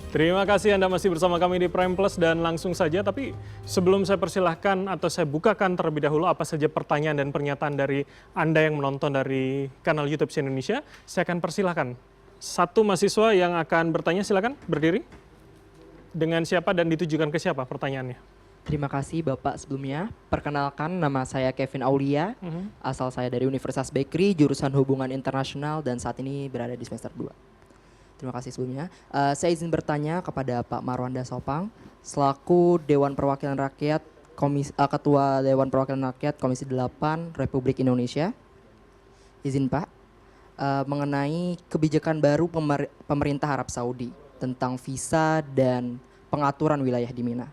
Terima kasih Anda masih bersama kami di Prime Plus dan langsung saja. Tapi sebelum saya persilahkan atau saya bukakan terlebih dahulu apa saja pertanyaan dan pernyataan dari Anda yang menonton dari kanal YouTube Si Indonesia, saya akan persilahkan satu mahasiswa yang akan bertanya, silakan berdiri. Dengan siapa dan ditujukan ke siapa pertanyaannya? Terima kasih Bapak sebelumnya. Perkenalkan, nama saya Kevin Aulia. Asal saya dari Universitas Bakery, jurusan Hubungan Internasional dan saat ini berada di semester 2. Terima kasih sebelumnya. Saya izin bertanya kepada Pak Marwanda Sopang, selaku Dewan Perwakilan Rakyat, Ketua Dewan Perwakilan Rakyat Komisi 8 Republik Indonesia. Izin Pak, mengenai kebijakan baru pemerintah Arab Saudi tentang visa dan pengaturan wilayah di Mina.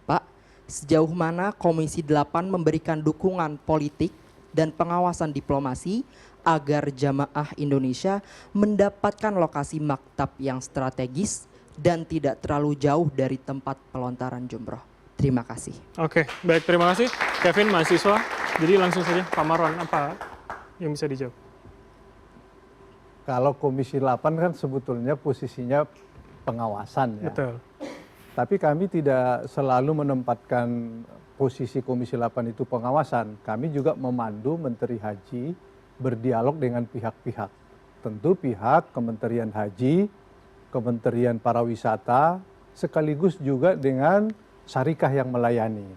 Pak, sejauh mana Komisi 8 memberikan dukungan politik dan pengawasan diplomasi agar jamaah Indonesia mendapatkan lokasi maktab yang strategis dan tidak terlalu jauh dari tempat pelontaran jumroh. Terima kasih. Oke, baik, terima kasih. Kevin, mahasiswa. Jadi langsung saja, Pak Marwan, apa yang bisa dijawab? Kalau Komisi 8 kan sebetulnya posisinya pengawasan ya. Betul. Tapi kami tidak selalu menempatkan posisi Komisi 8 itu pengawasan. Kami juga memandu Menteri Haji berdialog dengan pihak-pihak. Tentu pihak Kementerian Haji, Kementerian Pariwisata, sekaligus juga dengan syarikah yang melayani.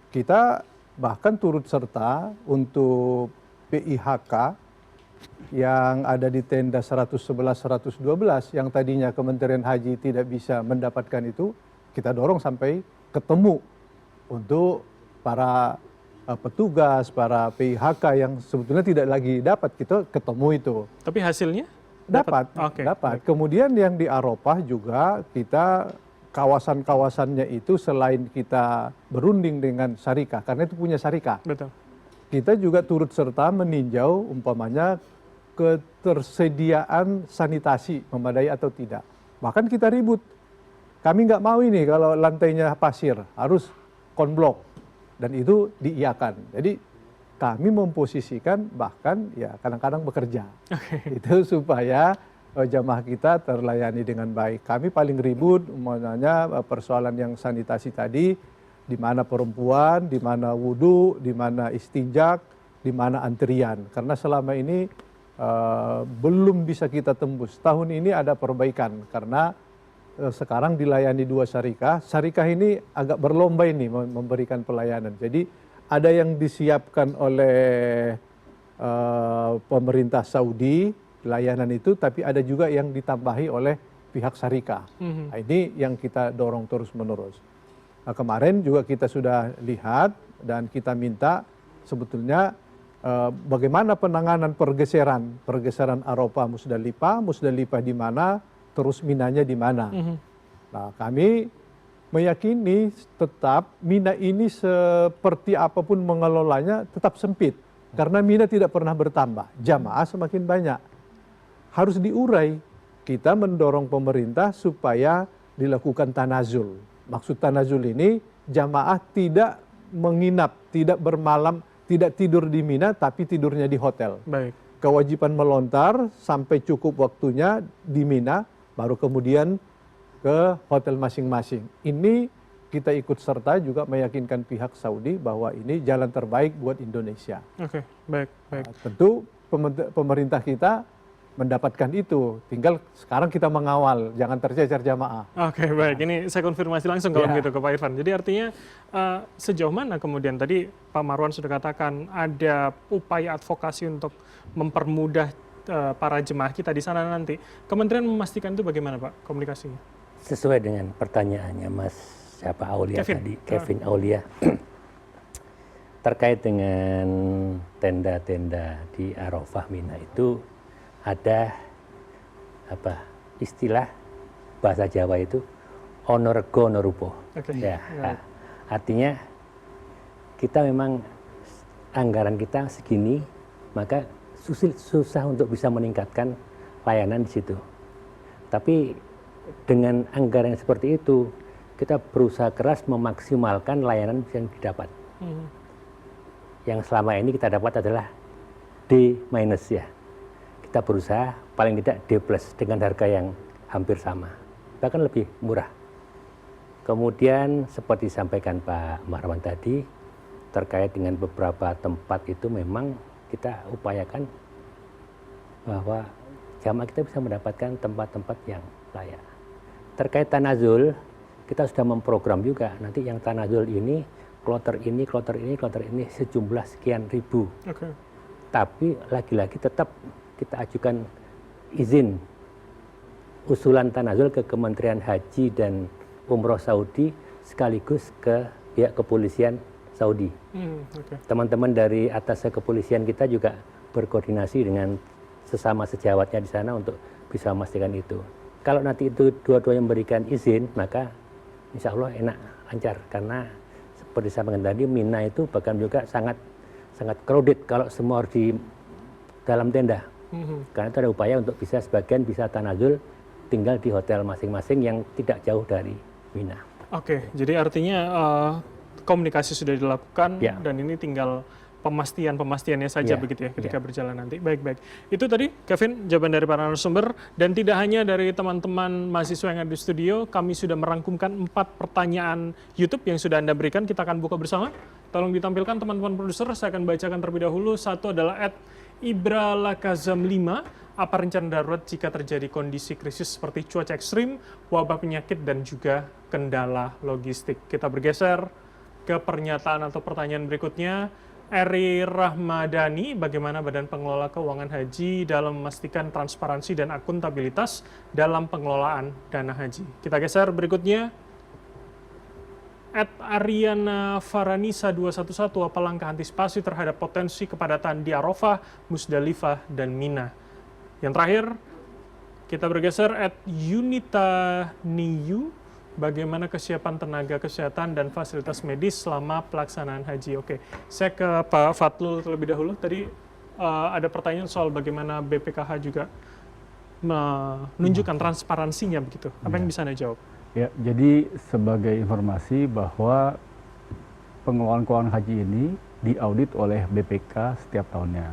Kita bahkan turut serta untuk PIHK yang ada di tenda 111-112 yang tadinya Kementerian Haji tidak bisa mendapatkan itu, kita dorong sampai ketemu untuk para petugas, para PIHK yang sebetulnya tidak lagi dapat, kita ketemu itu. Tapi hasilnya? Dapat. Oke. Dapat. Kemudian yang di Arafah juga kita kawasan-kawasannya itu selain kita berunding dengan syarikah, karena itu punya syarikah. Betul. Kita juga turut serta meninjau umpamanya ketersediaan sanitasi memadai atau tidak. Bahkan kita ribut. Kami nggak mau ini kalau lantainya pasir, harus konblok. Dan itu diiakan. Jadi kami memposisikan bahkan ya kadang-kadang bekerja. Itu supaya jamaah kita terlayani dengan baik. Kami paling ribut umpamanya persoalan yang sanitasi tadi, di mana perempuan, di mana wudhu, di mana istinjak, di mana antrian. Karena selama ini belum bisa kita tembus. Tahun ini ada perbaikan karena sekarang dilayani 2 syarikah. Syarikah ini agak berlomba ini memberikan pelayanan. Jadi ada yang disiapkan oleh pemerintah Saudi layanan itu, tapi ada juga yang ditambahi oleh pihak syarikah. Nah, ini yang kita dorong terus menerus. Nah, kemarin juga kita sudah lihat dan kita minta sebetulnya bagaimana penanganan pergeseran Arafah Musdalifah di mana, terus Minanya di mana. Nah, kami meyakini tetap Mina ini seperti apapun mengelolanya tetap sempit. Karena Mina tidak pernah bertambah, jamaah semakin banyak. Harus diurai. Kita mendorong pemerintah supaya dilakukan tanazul. Maksud tanazul ini jamaah tidak menginap, tidak bermalam, tidak tidur di Mina tapi tidurnya di hotel. Baik. Kewajiban melontar sampai cukup waktunya di Mina, baru kemudian ke hotel masing-masing. Ini kita ikut serta juga meyakinkan pihak Saudi bahwa ini jalan terbaik buat Indonesia. Oke, baik, baik. Nah, tentu pemerintah kita mendapatkan itu. Tinggal sekarang kita mengawal, jangan tercecer jamaah. Oke, baik. Ini saya konfirmasi langsung kalau gitu ke Pak Irfan. Jadi artinya sejauh mana kemudian tadi Pak Marwan sudah katakan ada upaya advokasi untuk mempermudah para jemaah kita di sana nanti. Kementerian memastikan itu bagaimana Pak komunikasinya? Sesuai dengan pertanyaannya Mas Aulia tadi, Kevin Aulia. Terkait dengan tenda-tenda di Arafah Mina itu ada istilah bahasa Jawa itu onorego norupo. Ya, artinya kita memang anggaran kita segini, maka susah untuk bisa meningkatkan layanan di situ. Tapi dengan anggaran yang seperti itu, kita berusaha keras memaksimalkan layanan yang didapat. Yang selama ini kita dapat adalah D- ya. Kita berusaha paling tidak D+ dengan harga yang hampir sama. bahkan lebih murah. Kemudian seperti disampaikan Pak Marwan tadi, terkait dengan beberapa tempat itu memang kita upayakan bahwa jamaah kita bisa mendapatkan tempat-tempat yang layak. Terkait tanazul, kita sudah memprogram juga nanti yang tanazul ini, kloter ini sejumlah sekian ribu. Oke. Tapi lagi-lagi tetap kita ajukan izin usulan tanazul ke Kementerian Haji dan Umroh Saudi sekaligus ke pihak kepolisian Saudi. Teman-teman dari atas kepolisian kita juga berkoordinasi dengan sesama sejawatnya di sana untuk bisa memastikan itu. Kalau nanti itu dua-duanya memberikan izin, maka insya Allah enak, lancar. Karena seperti saya sampaikan tadi, Mina itu bahkan juga sangat crowded kalau semua harus di dalam tenda. Karena itu ada upaya untuk bisa sebagian bisa tanazul tinggal di hotel masing-masing yang tidak jauh dari Mina. Oke, jadi artinya komunikasi sudah dilakukan dan ini tinggal pemastiannya saja begitu ya ketika berjalan nanti. Baik. Itu tadi Kevin jawaban dari para narasumber, dan tidak hanya dari teman-teman mahasiswa yang ada di studio, kami sudah merangkumkan 4 pertanyaan YouTube yang sudah Anda berikan. Kita akan buka bersama. Tolong ditampilkan teman-teman produser, saya akan bacakan terlebih dahulu. Satu adalah @ibralakazam5. Apa rencana darurat jika terjadi kondisi krisis seperti cuaca ekstrim, wabah penyakit, dan juga kendala logistik? Kita bergeser ke pernyataan atau pertanyaan berikutnya. Eri Rahmadani, bagaimana Badan Pengelola Keuangan Haji dalam memastikan transparansi dan akuntabilitas dalam pengelolaan dana haji? Kita geser berikutnya. @Ariana Faranisa 211, apa langkah antisipasi terhadap potensi kepadatan di Arafah, Musdalifah, dan Mina? Yang terakhir, kita bergeser @Yunita Niyu, bagaimana kesiapan tenaga kesehatan dan fasilitas medis selama pelaksanaan haji? Oke, saya ke Pak Fatlul terlebih dahulu. Tadi ada pertanyaan soal bagaimana BPKH juga menunjukkan transparansinya begitu. Apa yang bisa Anda jawab? Ya, jadi sebagai informasi bahwa pengelolaan keuangan haji ini diaudit oleh BPK setiap tahunnya,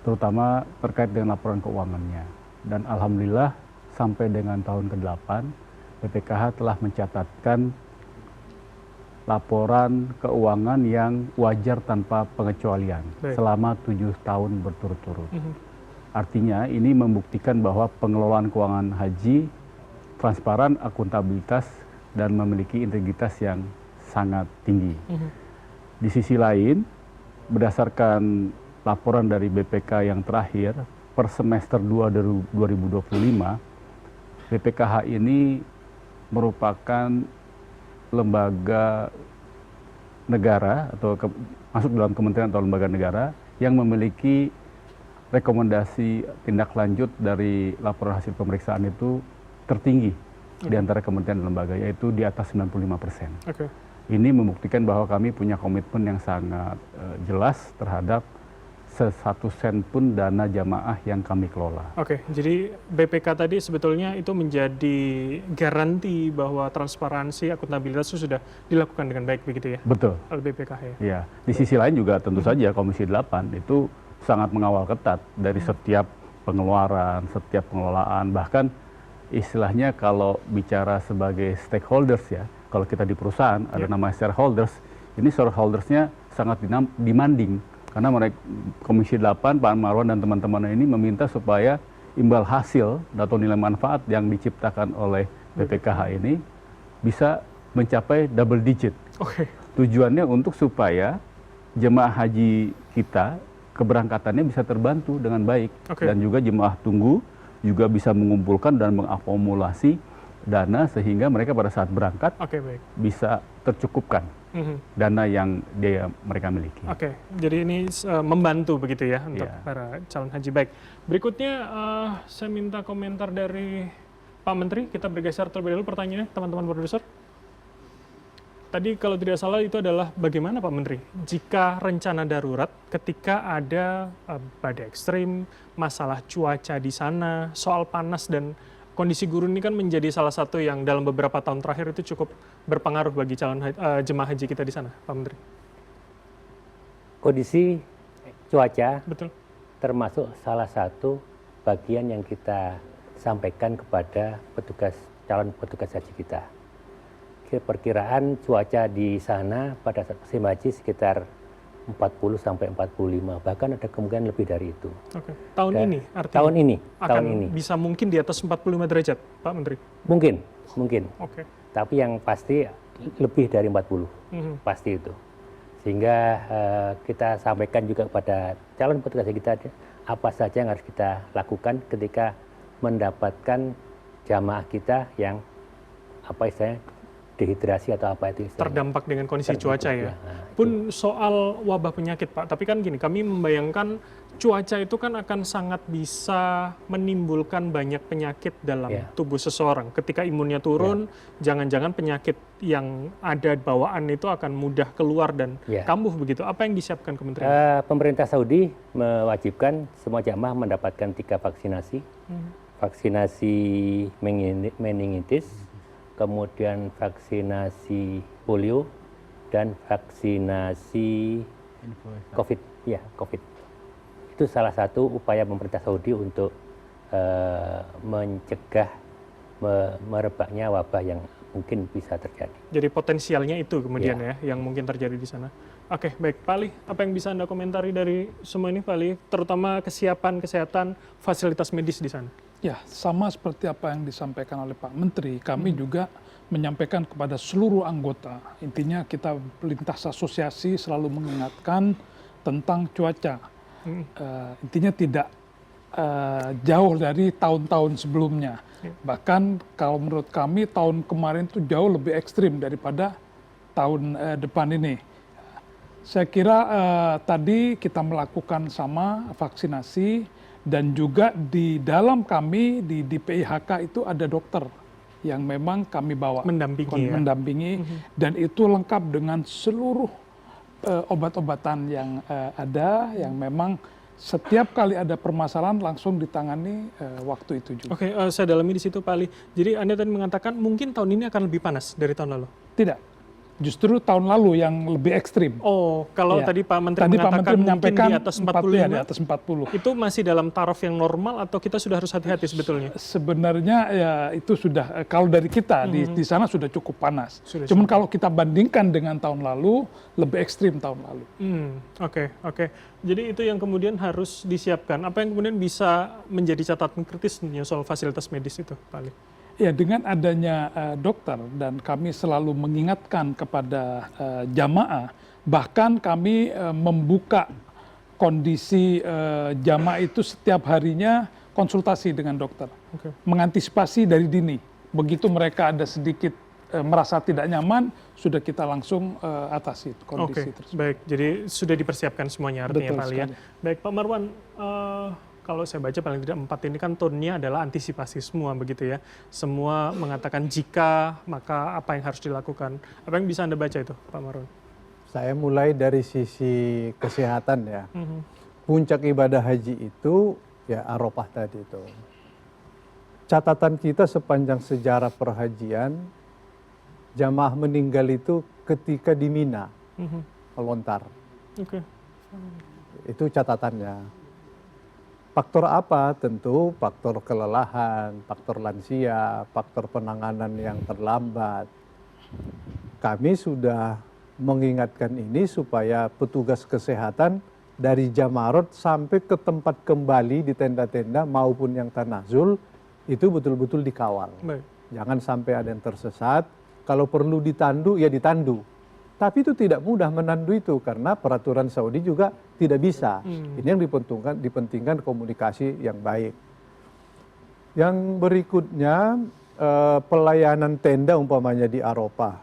terutama terkait dengan laporan keuangannya. Dan alhamdulillah sampai dengan tahun ke-8 BPKH telah mencatatkan laporan keuangan yang wajar tanpa pengecualian selama 7 tahun berturut-turut. Artinya ini membuktikan bahwa pengelolaan keuangan haji transparan, akuntabilitas, dan memiliki integritas yang sangat tinggi. Di sisi lain, berdasarkan laporan dari BPK yang terakhir, per semester 2 2025, BPKH ini merupakan lembaga negara atau masuk dalam kementerian atau lembaga negara yang memiliki rekomendasi tindak lanjut dari laporan hasil pemeriksaan itu tertinggi di antara kementerian dan lembaga, yaitu di atas 95%. Ini membuktikan bahwa kami punya komitmen yang sangat jelas terhadap satu sen pun dana jamaah yang kami kelola. Oke, jadi BPK tadi sebetulnya itu menjadi garansi bahwa transparansi, akuntabilitas itu sudah dilakukan dengan baik begitu ya? Betul. Oleh BPK ya? Ya, di sisi lain juga tentu saja Komisi 8 itu sangat mengawal ketat dari setiap pengeluaran, setiap pengelolaan, bahkan istilahnya kalau bicara sebagai stakeholders ya, kalau kita di perusahaan ada nama shareholders, ini shareholdersnya sangat demanding. Karena mereka Komisi 8, Pak Marwan dan teman-teman ini meminta supaya imbal hasil atau nilai manfaat yang diciptakan oleh BPKH ini bisa mencapai double digit. Tujuannya untuk supaya jemaah haji kita keberangkatannya bisa terbantu dengan baik. Dan juga jemaah tunggu juga bisa mengumpulkan dan mengakumulasi dana sehingga mereka pada saat berangkat bisa tercukupkan dana yang mereka miliki. Jadi ini membantu begitu ya untuk para calon haji. Baik, berikutnya saya minta komentar dari Pak Menteri. Kita bergeser terlebih dahulu pertanyaannya, teman-teman produser. Tadi kalau tidak salah itu adalah bagaimana Pak Menteri jika rencana darurat ketika ada badai ekstrim, masalah cuaca di sana, soal panas dan kondisi gurun ini kan menjadi salah satu yang dalam beberapa tahun terakhir itu cukup berpengaruh bagi calon jemaah haji kita di sana, Pak Menteri. Kondisi cuaca termasuk salah satu bagian yang kita sampaikan kepada petugas calon petugas haji kita. Perkiraan cuaca di sana pada saat musim haji sekitar 40 sampai 45, bahkan ada kemungkinan lebih dari itu. Oke. Tahun ini artinya? Tahun ini. Bisa mungkin di atas 45 derajat, Pak Menteri? Mungkin. Oke. Tapi yang pasti lebih dari 40, pasti itu. Sehingga kita sampaikan juga kepada calon petugas kita apa saja yang harus kita lakukan ketika mendapatkan jamaah kita yang apa istilahnya dehidrasi atau apa itu istilahnya. Terdampak dengan kondisi cuaca ya. Pun soal wabah penyakit Pak, tapi kan gini, kami membayangkan cuaca itu kan akan sangat bisa menimbulkan banyak penyakit dalam tubuh seseorang. Ketika imunnya turun, jangan-jangan penyakit yang ada bawaan itu akan mudah keluar dan kambuh begitu. Apa yang disiapkan kementerian? Pemerintah Saudi mewajibkan semua jamaah mendapatkan 3 vaksinasi. Vaksinasi meningitis, kemudian vaksinasi polio, dan vaksinasi COVID. Ya, COVID. Itu salah satu upaya pemerintah Saudi untuk mencegah merebaknya wabah yang mungkin bisa terjadi. Jadi potensialnya itu kemudian ya, yang mungkin terjadi di sana. Oke, baik. Pak Ali, apa yang bisa Anda komentari dari semua ini, Pak Ali? Terutama kesiapan kesehatan, fasilitas medis di sana. Ya, sama seperti apa yang disampaikan oleh Pak Menteri, kami juga menyampaikan kepada seluruh anggota. Intinya kita lintas asosiasi selalu mengingatkan tentang cuaca. Intinya tidak jauh dari tahun-tahun sebelumnya. Bahkan kalau menurut kami tahun kemarin itu jauh lebih ekstrim daripada tahun depan ini. Saya kira tadi kita melakukan sama vaksinasi, dan juga di dalam kami di PIHK itu ada dokter yang memang kami bawa mendampingi dan itu lengkap dengan seluruh obat-obatan yang ada, yang memang setiap kali ada permasalahan langsung ditangani waktu itu juga. Oke, saya dalami di situ Pak Ali. Jadi Anda tadi mengatakan mungkin tahun ini akan lebih panas dari tahun lalu? Tidak. Justru tahun lalu yang lebih ekstrim. Oh, kalau tadi Pak Menteri mengatakan mungkin di atas 45, di atas 40. Itu masih dalam taraf yang normal atau kita sudah harus hati-hati sebetulnya? Sebenarnya ya itu sudah, kalau dari kita di sana sudah cukup panas. Cuman kalau kita bandingkan dengan tahun lalu, lebih ekstrim tahun lalu. Oke. Jadi itu yang kemudian harus disiapkan. Apa yang kemudian bisa menjadi catatan kritis soal fasilitas medis itu, Pak Ali? Ya, dengan adanya dokter dan kami selalu mengingatkan kepada jamaah, bahkan kami membuka kondisi jamaah itu setiap harinya konsultasi dengan dokter, mengantisipasi dari dini. Begitu mereka ada sedikit merasa tidak nyaman, sudah kita langsung atasi kondisi tersebut. Baik, jadi sudah dipersiapkan semuanya artinya Pak Ali ya. Baik Pak Marwan, kalau saya baca paling tidak 4 ini kan tone-nya adalah antisipasi semua begitu ya. Semua mengatakan jika, maka apa yang harus dilakukan. Apa yang bisa Anda baca itu Pak Marwan? Saya mulai dari sisi kesehatan ya. Puncak ibadah haji itu ya Arafah tadi itu. Catatan kita sepanjang sejarah perhajian, jamaah meninggal itu ketika di Mina, melontar. Itu catatannya. Faktor apa? Tentu faktor kelelahan, faktor lansia, faktor penanganan yang terlambat. Kami sudah mengingatkan ini supaya petugas kesehatan dari Jamarot sampai ke tempat kembali di tenda-tenda maupun yang tanazul itu betul-betul dikawal. Jangan sampai ada yang tersesat. Kalau perlu ditandu, ya ditandu. Tapi itu tidak mudah menandu itu karena peraturan Saudi juga tidak bisa. Ini yang dipentingkan komunikasi yang baik. Yang berikutnya pelayanan tenda umpamanya di Arafah.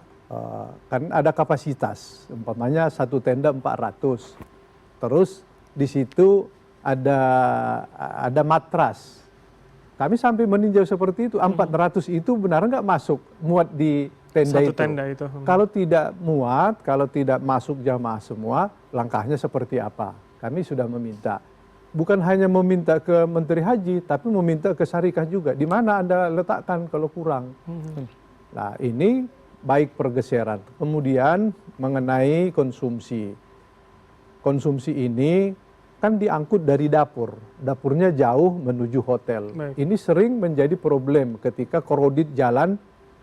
Kan ada kapasitas, umpamanya satu tenda 400. Terus di situ ada matras. Kami sampai meninjau seperti itu, 400 itu benar nggak masuk muat di tenda itu. Kalau tidak muat, kalau tidak masuk jamaah semua, langkahnya seperti apa? Kami sudah meminta. Bukan hanya meminta ke Menteri Haji, tapi meminta ke Syarikah juga. Di mana Anda letakkan kalau kurang? Nah ini baik pergeseran. Kemudian mengenai konsumsi. Konsumsi ini kan diangkut dari dapur. Dapurnya jauh menuju hotel. Baik. Ini sering menjadi problem ketika korodit jalan,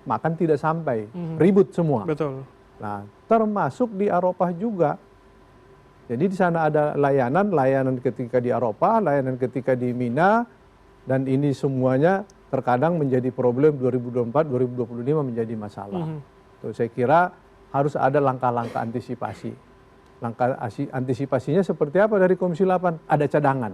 makan tidak sampai. Ribut semua. Betul. Nah, termasuk di Arafah juga. Jadi di sana ada layanan ketika di Arafah, layanan ketika di Mina, dan ini semuanya terkadang menjadi problem 2024-2025 menjadi masalah. Tuh, saya kira harus ada langkah-langkah antisipasi. Langkah antisipasinya seperti apa dari Komisi 8? Ada cadangan.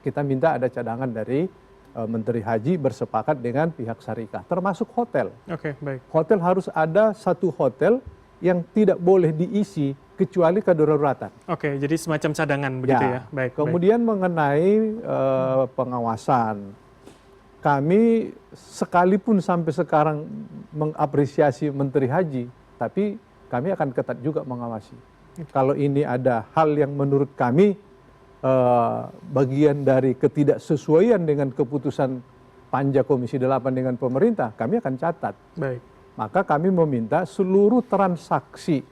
Kita minta ada cadangan dari Menteri Haji bersepakat dengan pihak syarikat, termasuk hotel. Oke, baik. Hotel harus ada satu hotel yang tidak boleh diisi kecuali kedaruratan. Oke, jadi semacam cadangan begitu ya. Baik. Kemudian mengenai pengawasan, kami sekalipun sampai sekarang mengapresiasi Menteri Haji, tapi kami akan ketat juga mengawasi. Kalau ini ada hal yang menurut kami bagian dari ketidaksesuaian dengan keputusan Panja Komisi 8 dengan pemerintah, kami akan catat. Baik. Maka kami meminta seluruh transaksi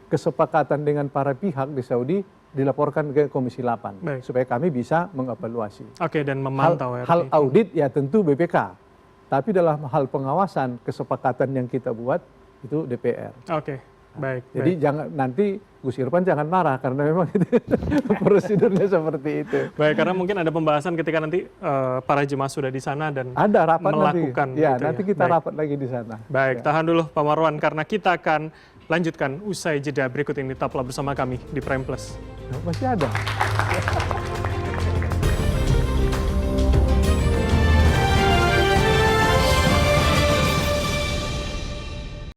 kesepakatan dengan para pihak di Saudi dilaporkan ke Komisi 8. Baik. Supaya kami bisa mengevaluasi. Oke, dan memantau Hal audit ya tentu BPK. Tapi dalam hal pengawasan kesepakatan yang kita buat itu DPR. Oke, baik. Jadi jangan nanti Gus Irfan jangan marah karena memang itu prosedurnya seperti itu. Baik, karena mungkin ada pembahasan ketika nanti para jemaah sudah di sana dan ada rapat melakukan nanti. Ya, gitu nanti kita rapat lagi di sana. Baik, tahan dulu Pak Marwan karena kita akan lanjutkan usai jeda berikut ini. Tetaplah bersama kami di Prime Plus. Masih ada.